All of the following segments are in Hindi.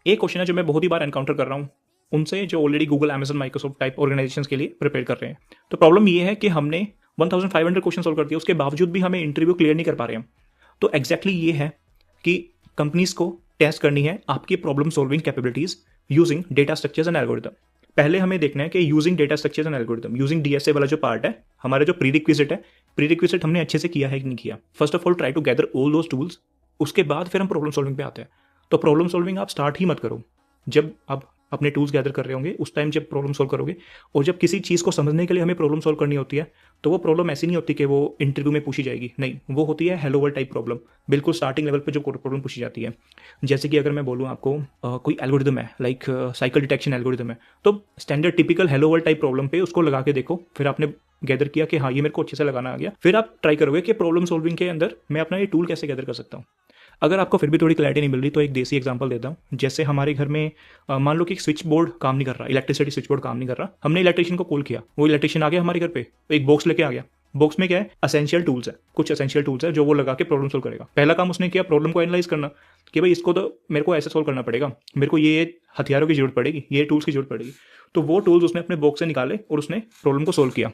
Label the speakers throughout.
Speaker 1: एक क्वेश्चन है जो मैं बहुत ही बार एनकाउंटर कर रहा हूँ उनसे जो already Google, Amazon, Microsoft type organisations के लिए प्रिपेयर कर रहे हैं। तो प्रॉब्लम ये है कि हमने 1500 क्वेश्चन सॉल्व कर दिया, उसके बावजूद भी हमें इंटरव्यू क्लियर नहीं कर पा रहे हम। तो एग्जैक्टली ये है कि कंपनीज को टेस्ट करनी है आपकी problem solving capabilities using data structures and algorithm. पहले हमें देखना है कि using data structures and algorithm, using DSA वाला जो पार्ट है, हमारा जो प्रीरिक्विजिट है, प्रीरिक्विजिट हमने अच्छे से किया है कि नहीं किया। First of all try to gather all those tools, उसके बाद फिर हम प्रॉब्लम सॉल्विंग पे आते हैं। तो प्रॉब्लम सॉल्विंग आप स्टार्ट ही मत करो जब आप अपने टूल्स गैदर कर रहे होंगे, उस टाइम जब प्रॉब्लम सॉल्व करोगे। और जब किसी चीज़ को समझने के लिए हमें प्रॉब्लम सॉल्व करनी होती है तो वो प्रॉब्लम ऐसी नहीं होती कि वो इंटरव्यू में पूछी जाएगी, नहीं, वो होती है हेलो वर्ल्ड टाइप प्रॉब्लम, बिल्कुल स्टार्टिंग लेवल पे जो प्रॉब्लम पूछी जाती है। जैसे कि अगर मैं बोलूँ आपको कोई एल्गोरिदम है, लाइक साइकिल डिटेक्शन एल्गोरिदम है, तो standard typical hello world type problem पे उसको लगा के देखो, फिर आपने गैदर किया कि हाँ ये मेरे को अच्छे से लगाना आ गया, फिर आप ट्राई करोगे कि प्रॉब्लम सॉल्विंग के अंदर मैं अपना ये टूल कैसे गैदर कर सकता हूँ। अगर आपको फिर भी थोड़ी क्लैरिटी नहीं मिल रही तो एक देसी एग्जांपल देता हूँ। जैसे हमारे घर में मान लो कि एक स्विच बोर्ड काम नहीं कर रहा, इलेक्ट्रिसिटी स्विच बोर्ड काम नहीं कर रहा, हमने इलेक्ट्रिशियन को कॉल किया, वो इलेक्ट्रिशियन आ गया हमारे घर पे, एक बॉक्स लेके आ गया। बॉक्स में क्या है, असेंशियल टूल्स है, कुछ असेंशियल टूल्स है जो वो लगा के प्रॉब्लम सोल्व करेगा। पहला काम उसने किया प्रॉब्लम को एनालाइज करना कि भाई इसको तो मेरे को ऐसे सोल्व करना पड़ेगा, मेरे को ये हथियारों की जरूरत पड़ेगी, ये टूल्स की जरूरत पड़ेगी। तो वो टूल्स उसने अपने बॉक्स से निकाले और उसने प्रॉब्लम को सोल्व किया।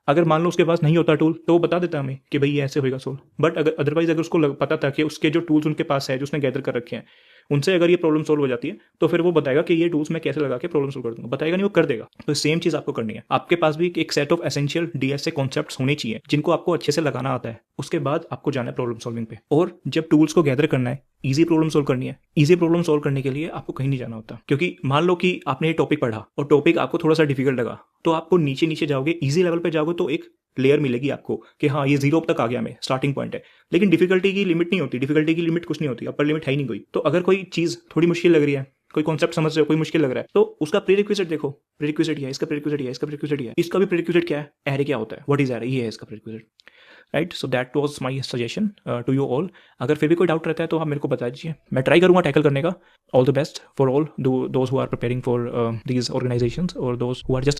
Speaker 1: अगर मान लो उसके पास नहीं होता टूल तो वो बता देता हमें कि भाई ये ऐसे होएगा सोल्व। बट अगर अदरवाइज अगर उसको पता था कि उसके जो टूल्स उनके पास है जो उसने गैदर कर रखे हैं उनसे अगर ये प्रॉब्लम सोल्व हो जाती है तो फिर वो बताएगा कि ये टूल्स मैं कैसे लगा के प्रॉब्लम सोल्व कर दूंगा, बताएगा नहीं, वो कर देगा। तो सेम चीज आपको करनी है, आपके पास भी एक set of essential DSA concepts होने चाहिए जिनको आपको अच्छे से लगाना आता है। उसके बाद आपको जाना है प्रॉब्लम सॉल्विंग पे, और जब टूल्स को गैदर करना है, इजी प्रॉब्लम सोल्व करनी है, इजी प्रॉब्लम सोल्व करने के लिए आपको कहीं नहीं जाना होता। क्योंकि मान लो कि आपने ये टॉपिक पढ़ा और टॉपिक आपको थोड़ा सा डिफिकल्ट लगा, तो आपको नीचे नीचे जाओगे, इजी लेवल पे जाओगे तो एक लेयर मिलेगी आपको कि हाँ ये जीरो तक आ गया, मैं स्टार्टिंग पॉइंट है। लेकिन डिफिकल्टी की लिमिट नहीं होती, डिफिकल्टी की लिमिट कुछ नहीं होती, अपर लिमिट है ही नहीं कोई। तो अगर कोई चीज़ थोड़ी मुश्किल लग रही है, कोई कॉन्सेप्ट समझ रहे हो, कोई मुश्किल लग रहा है, तो उसका प्रीरिक्विजिट देखो, प्रीरिक्विजिट क्या है, इसका प्रीरिक्विजिट क्या है, इसका प्रीरिक्विजिट क्या है, इसका भी प्रीरिक्विजिट क्या है, एरे क्या होता है, व्हाट इज एरे, ये है इसका prerequisite. Right, so that was my suggestion to you all. अगर फिर भी कोई डाउट रहता है तो आप मेरे को बता दीजिए, मैं ट्राई करूंगा टैकल करने का। All the best for all those who are preparing for these organisations और दोज हु आर जस्ट